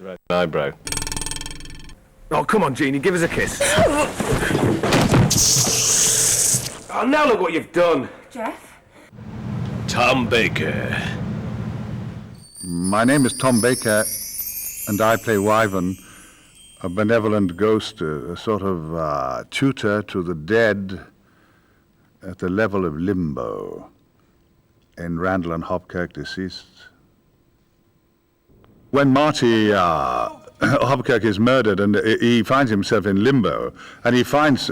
Right. Eyebrow. Oh, come on, Jeannie, give us a kiss. Oh, now look what you've done. Jeff? Tom Baker. My name is Tom Baker, and I play Wyvern, a benevolent ghost, a sort of tutor to the dead at the level of limbo in Randall and Hopkirk Deceased. When Marty Hopkirk is murdered and he finds himself in limbo, and he finds,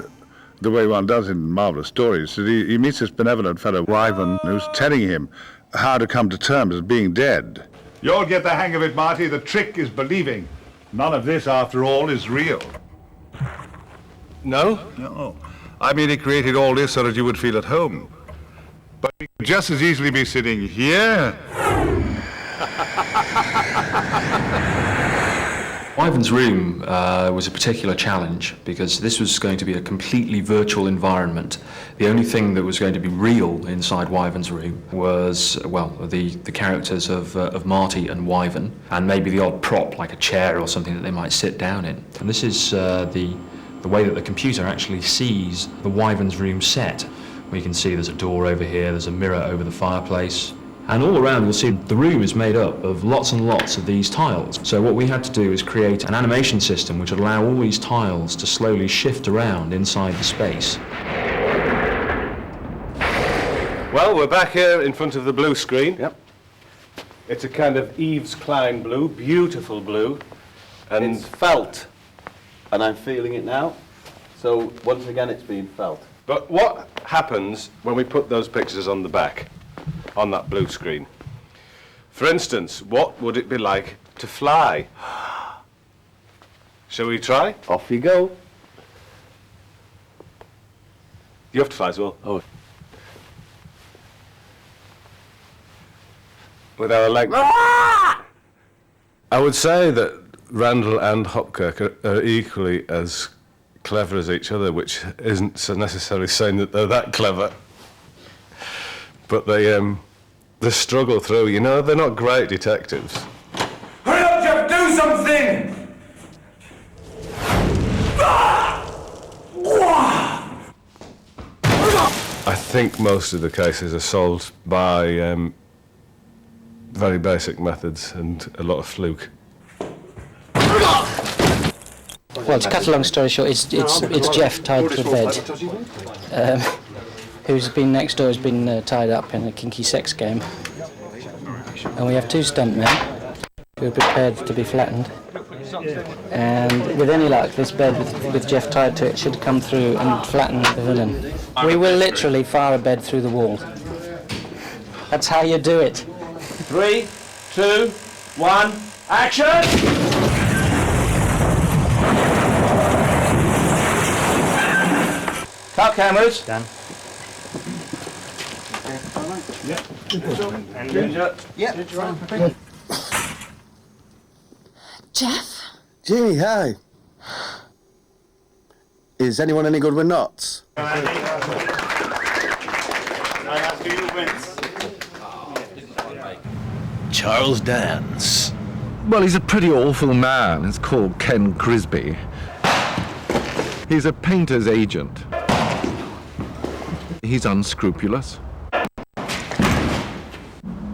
the way one does in marvelous stories, that he meets this benevolent fellow Wyvern who's telling him how to come to terms with being dead. You'll get the hang of it, Marty. The trick is believing. None of this, after all, is real. No? No. I merely created all this so that you would feel at home. But we could just as easily be sitting here. Wyvern's room was a particular challenge because this was going to be a completely virtual environment. The only thing that was going to be real inside Wyvern's room was, well, the characters of Marty and Wyvern, and maybe the odd prop like a chair or something that they might sit down in. And this is the way that the computer actually sees the Wyvern's room set. We can see there's a door over here, there's a mirror over the fireplace. And all around you'll see the room is made up of lots and lots of these tiles. So what we had to do is create an animation system which would allow all these tiles to slowly shift around inside the space. Well, we're back here in front of the blue screen. Yep. It's a kind of Yves Klein blue, beautiful blue. And It's felt, and I'm feeling it now. So once again, it's being felt. But what happens when we put those pictures on the back, on that blue screen? For instance, what would it be like to fly? Shall we try? Off you go. You have to fly as well. Oh. With our legs. I would say that Randall and Hopkirk are equally as clever as each other, which isn't so necessarily saying that they're that clever. But they struggle through, you know, they're not great detectives. Hurry up, Jeff, do something! I think most of the cases are solved by very basic methods and a lot of fluke. Well, to cut a long story short, it's Jeff tied to a bed, who's been next door, has been tied up in a kinky sex game. And we have two stuntmen who are prepared to be flattened. And with any luck, this bed with Jeff tied to it should come through and flatten the villain. We will literally fire a bed through the wall. That's how you do it. 3, 2, 1, action! Cut cameras. Done. And Ginger. Yep. Jeff? Gee, hi. Is anyone any good with knots? Charles Dance. Well, he's a pretty awful man. It's called Ken Crisby. He's a painter's agent. He's unscrupulous.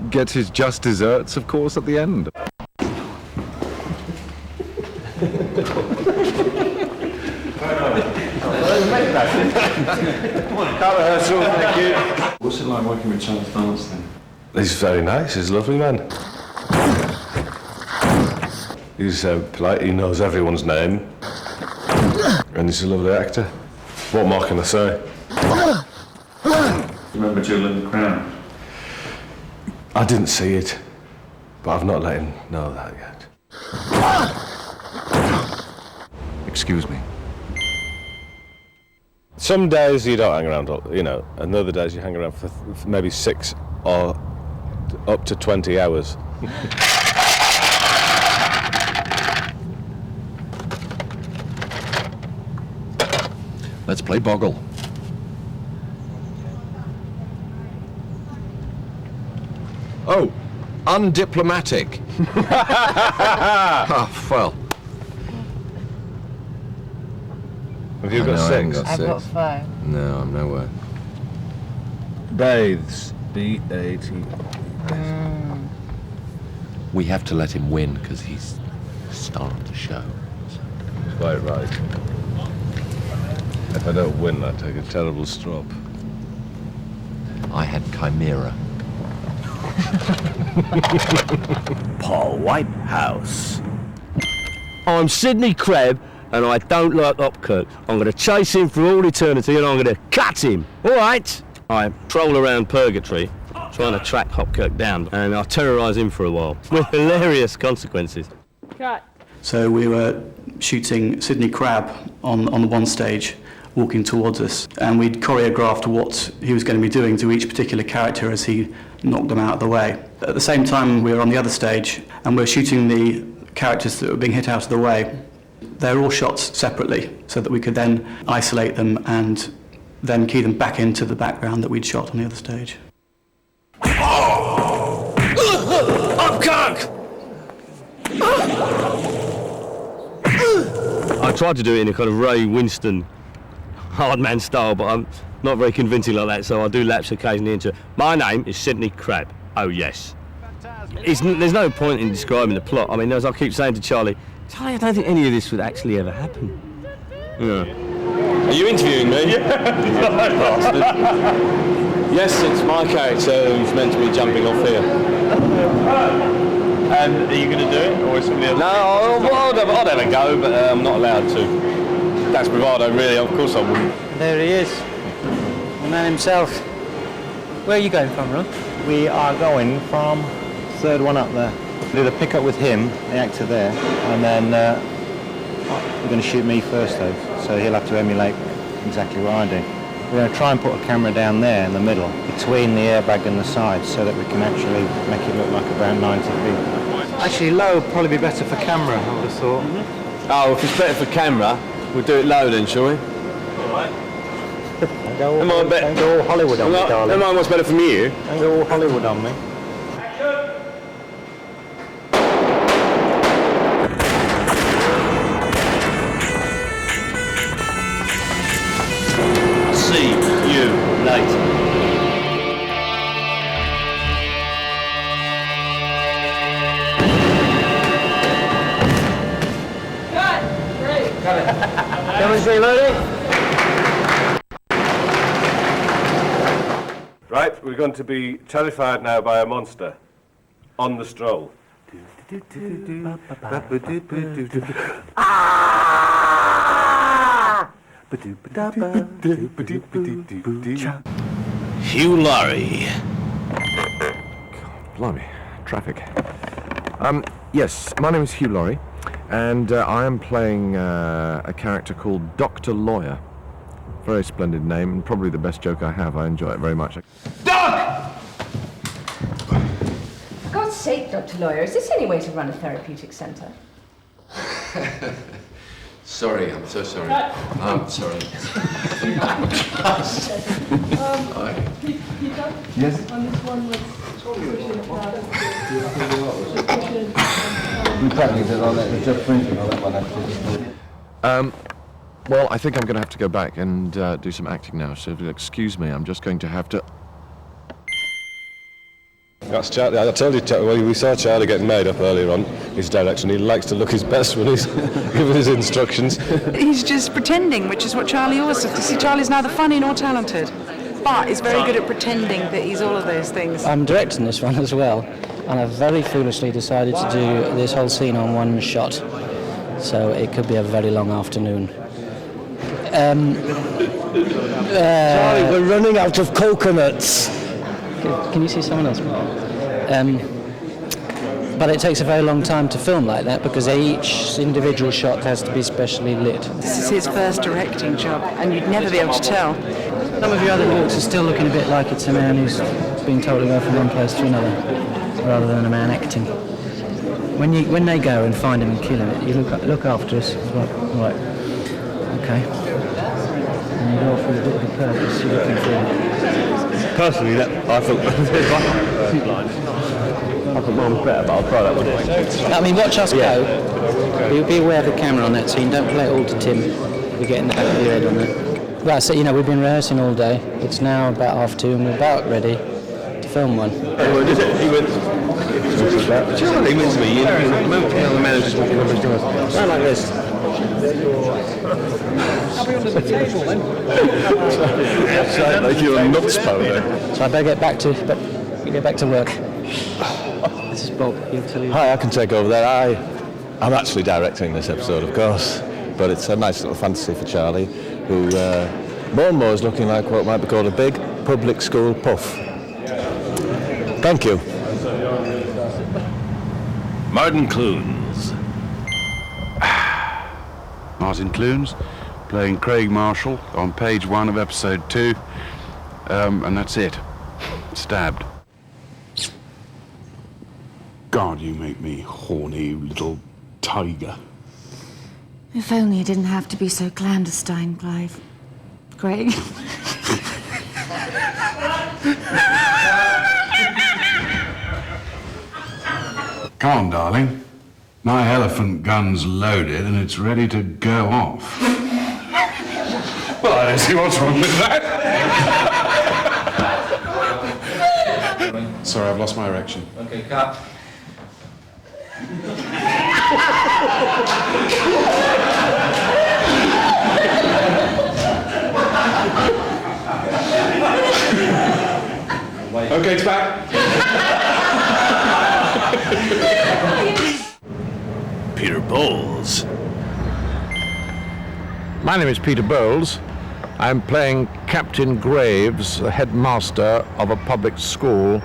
Gets his just desserts, of course, at the end. What's it like working with Charles Dance then? He's very nice, he's a lovely man. He's polite, he knows everyone's name. And he's a lovely actor. What more can I say? Remember Jewel in the Crown? I didn't see it, but I've not let him know that yet. Excuse me. Some days you don't hang around, you know, and other days you hang around for maybe 6 or up to 20 hours. Let's play Boggle. Oh, undiplomatic. Oh, well. Have you got six? I've got 5. No, I'm nowhere. Bathes. B-A-T. We have to let him win because he's starting the show. Quite right. If I don't win, I take a terrible strop. I had Chimera. Paul Whitehouse. I'm Sidney Crebb, and I don't like Hopkirk. I'm going to chase him for all eternity, and I'm going to cut him. All right? I troll around Purgatory, trying to track Hopkirk down, and I terrorise him for a while, with hilarious consequences. Cut. So we were shooting Sidney Crebb on the one stage, walking towards us, and we'd choreographed what he was going to be doing to each particular character as he knocked them out of the way. At the same time, we were on the other stage, and we were shooting the characters that were being hit out of the way. They're all shot separately, so that we could then isolate them and then key them back into the background that we'd shot on the other stage. Hopkirk! I tried to do it in a kind of Ray Winston hard man style, but I'm not very convincing like that, so I do lapse occasionally into my name is Sidney Crebb. Oh yes. There's no point in describing the plot. I mean, as I keep saying to Charlie, I don't think any of this would actually ever happen. Yeah. Are you interviewing me? Yes, it's my character who's meant to be jumping off here. And are you going to do it, or is somebody else? No, I'll have a go, but I'm not allowed to. That's bravado, really. Of course I wouldn't. There he is, the man himself. Where are you going from, Ron? We are going from third one up there. We'll do the pick up with him, the actor there, and then we're going to shoot me first though, so he'll have to emulate exactly what I do. We're going to try and put a camera down there in the middle, between the airbag and the sides, so that we can actually make it look like about 90 feet. Actually, low would probably be better for camera, I would have thought. Oh, if it's better for camera, we'll do it low then, shall we? Don't go all Hollywood on me, darling. Never mind what's better from you. Don't go all Hollywood on me. See you later. Cut. Great. Cameras reloading. Right, we're going to be terrified now by a monster. On the stroll. Hugh Laurie. Blimey, traffic. Yes, my name is Hugh Laurie, and I am playing a character called Dr. Lawyer. Very splendid name, and probably the best joke I have. I enjoy it very much. For God's sake, Dr. Lawyer, is this any way to run a therapeutic centre? Sorry, I'm so sorry. I'm sorry. Yes. On this one was Well, I think I'm going to have to go back and do some acting now, so if you'll excuse me, I'm just going to have to... That's Charlie. I told you, well, we saw Charlie getting made up earlier on his direction. He likes to look his best when he's giving his instructions. He's just pretending, which is what Charlie always does. You see, Charlie's neither funny nor talented, but he's very good at pretending that he's all of those things. I'm directing this one as well, and I've very foolishly decided to do this whole scene on one shot, so it could be a very long afternoon. Charlie, we're running out of coconuts. Can you see someone else? But it takes a very long time to film like that because each individual shot has to be specially lit. This is his first directing job, and you'd never be able to tell. Some of your other walks are still looking a bit like it's a man who's being told to go from one place to another, rather than a man acting. When they go and find him and kill him, you look after us. Right. Okay. And you go off with a bit of a purpose. You're looking for. Personally, I thought put mine better, but I'll try that one. I mean, watch us go. Be aware of the camera on that scene. Don't play it all to Tim. We're getting the back of your head on that. Right, so you know we've been rehearsing all day. It's now about 2:30, and we're about ready to film one. He went. He went to me. The manager's walking over his doors. Right like this. I'll be under the table then. Like you're a nuts powder. So I better get back to work. This is Bob. He'll tell you. Hi, I can take over there. I'm actually directing this episode, of course, but it's a nice little fantasy for Charlie, who more and more is looking like what might be called a big public school puff. Thank you. Martin Clunes. Martin Clunes, playing Craig Marshall on page 1 of episode 2, and that's it. Stabbed. God, you make me horny, you little tiger. If only it didn't have to be so clandestine, Clive. Craig. Come on, darling. My elephant gun's loaded and it's ready to go off. Well, I don't see what's wrong with that. Sorry, I've lost my erection. Okay, cut. Okay, it's back. Peter Bowles. My name is Peter Bowles. I'm playing Captain Graves, the headmaster of a public school,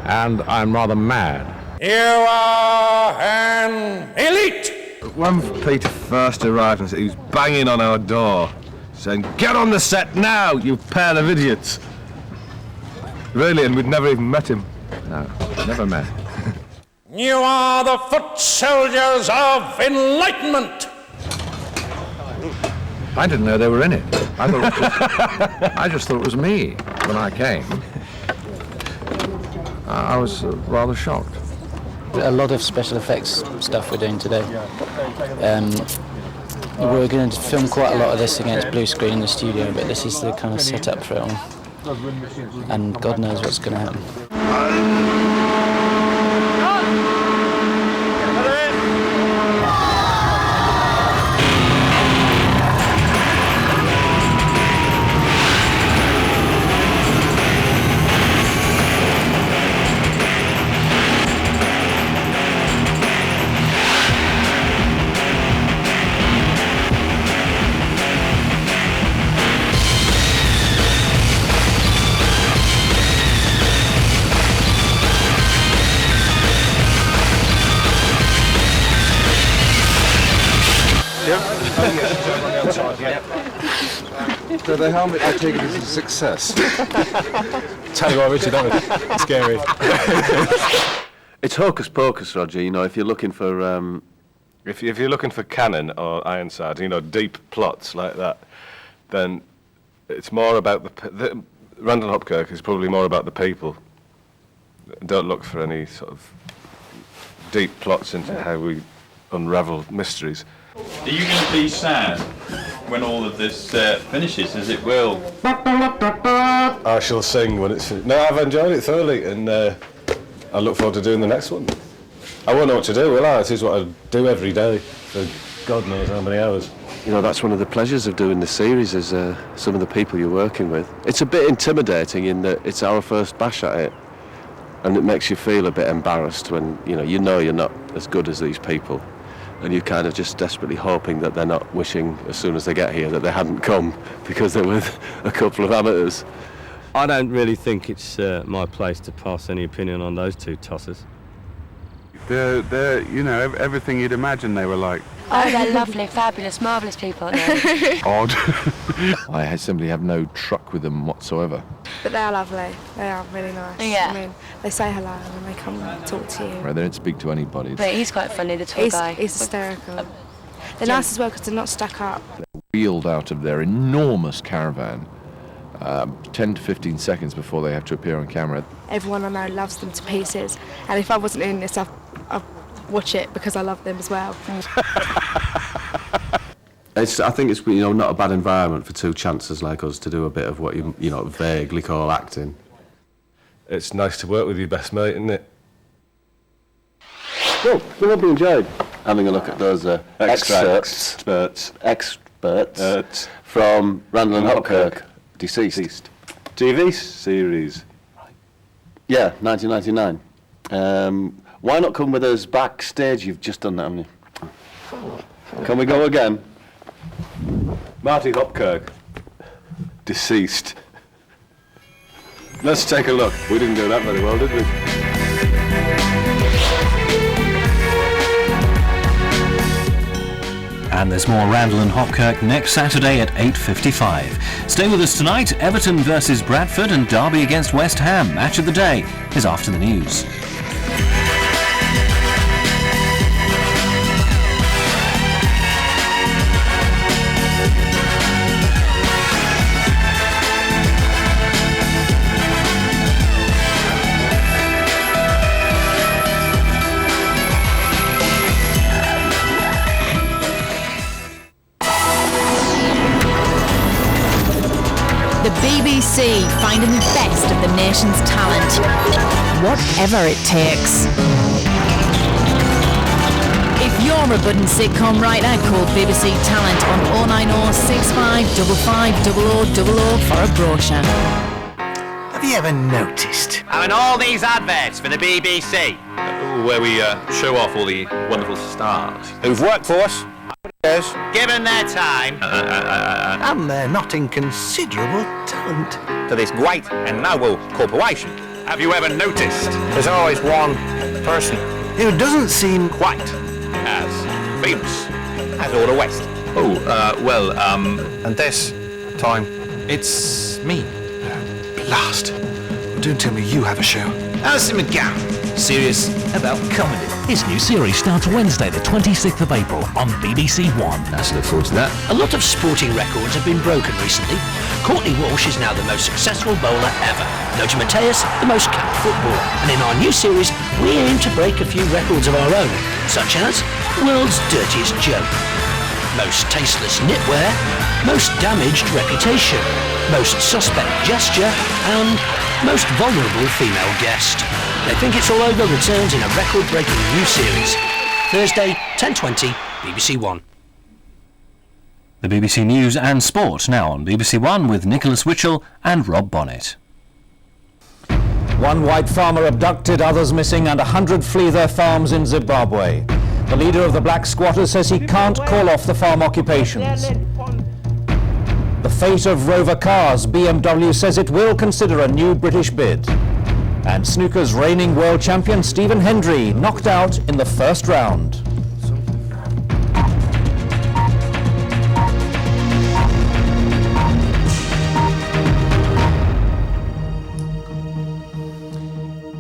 and I'm rather mad. You are an elite! When Peter first arrived, he was banging on our door, saying, "Get on the set now, you pair of idiots!" Really, and we'd never even met him. No, never met. You are the foot soldiers of enlightenment! I didn't know they were in it. I just thought it was me when I came. I was rather shocked. A lot of special effects stuff we're doing today. We're going to film quite a lot of this against blue screen in the studio, but this is the kind of setup for it all. And God knows what's going to happen. So the helmet, I take it, is a success. Tell you what, Richard, that was scary. It's hocus pocus, Roger. You know, if you're looking for If you're looking for Cannon or Ironside, you know, deep plots like that, then it's more about the Randall Hopkirk is probably more about the people. Don't look for any sort of deep plots into how we unravel mysteries. Are you going to be sad when all of this finishes, as it will? I shall sing when it's finished. No, I've enjoyed it thoroughly, and I look forward to doing the next one. I won't know what to do, will I? This is what I do every day for God knows how many hours. You know, that's one of the pleasures of doing this series is some of the people you're working with. It's a bit intimidating in that it's our first bash at it, and it makes you feel a bit embarrassed when you know you're not as good as these people, and you're kind of just desperately hoping that they're not wishing as soon as they get here that they hadn't come because they're with a couple of amateurs. I don't really think it's my place to pass any opinion on those two tossers. They're, you know, everything you'd imagine they were like. Oh, they're lovely, fabulous, marvellous people. Odd. I simply have no truck with them whatsoever. But they are lovely. They are really nice. Yeah. I mean, they say hello and they come talk to you. Right, they don't speak to anybody. But he's quite funny, the tall guy. He's hysterical. They're nice as well because they're not stuck up. Wheeled out of their enormous caravan 10 to 15 seconds before they have to appear on camera. Everyone I know loves them to pieces, and if I wasn't in this, I'd watch it because I love them as well. I think it's not a bad environment for two chancers like us to do a bit of what you vaguely call acting. It's nice to work with your best mate, isn't it? Well, we hope you enjoyed having a look at those experts from Randall and Hopkirk, Deceased. TV series. Yeah, 1999. Why not come with us backstage? You've just done that, haven't you? Can we go again? Marty Hopkirk, Deceased. Let's take a look. We didn't do that very well, did we? And there's more Randall and Hopkirk next Saturday at 8:55. Stay with us tonight. Everton versus Bradford and Derby against West Ham. Match of the day is after the news. The BBC, finding the best of the nation's talent, whatever it takes. If you're a budding sitcom writer, call BBC Talent on 090 6555 0000 for a brochure. Have you ever noticed? And all these adverts for the BBC, where we show off all the wonderful stars Who've worked for us? given their time And they're not in considerable talent. to this great and noble corporation. Have you ever noticed? There's always one person who doesn't seem quite as famous as all the West. And this time, it's me. Blast. Don't tell me you have a show. Alistair McGowan, serious about comedy. His new series starts Wednesday the 26th of April on BBC One. Let's look forward to that. A lot of sporting records have been broken recently. Courtney Walsh is now the most successful bowler ever. Lothar Matthäus, the most capped footballer. And in our new series, we aim to break a few records of our own, such as world's dirtiest joke, most tasteless knitwear, most damaged reputation, most suspect gesture, and most vulnerable female guest. They Think It's All Over returns in a record-breaking new series. Thursday, 10:20, BBC One. The BBC News and Sport now on BBC One with Nicholas Witchell and Rob Bonnet. One white farmer abducted, others missing, and 100 flee their farms in Zimbabwe. The leader of the black squatters says he can't call off the farm occupations. The fate of Rover cars, BMW says it will consider a new British bid. And snooker's reigning world champion Stephen Hendry knocked out in the first round.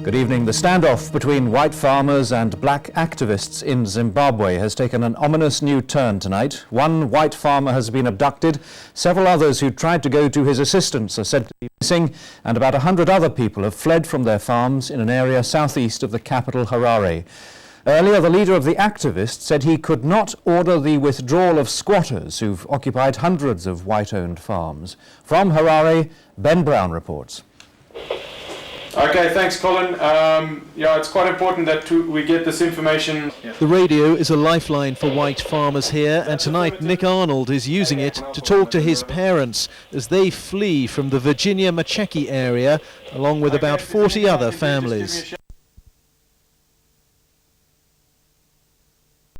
Good evening. The standoff between white farmers and black activists in Zimbabwe has taken an ominous new turn tonight. One white farmer has been abducted. Several others who tried to go to his assistance are said to be missing, and about 100 other people have fled from their farms in an area southeast of the capital, Harare. Earlier, the leader of the activists said he could not order the withdrawal of squatters who've occupied hundreds of white-owned farms. From Harare, Ben Brown reports. Okay, thanks, Colin. It's quite important that we get this information. The radio is a lifeline for white farmers here, and tonight Nick Arnold is using it to talk to his parents as they flee from the Virginia Macheki area, along with about 40 other families.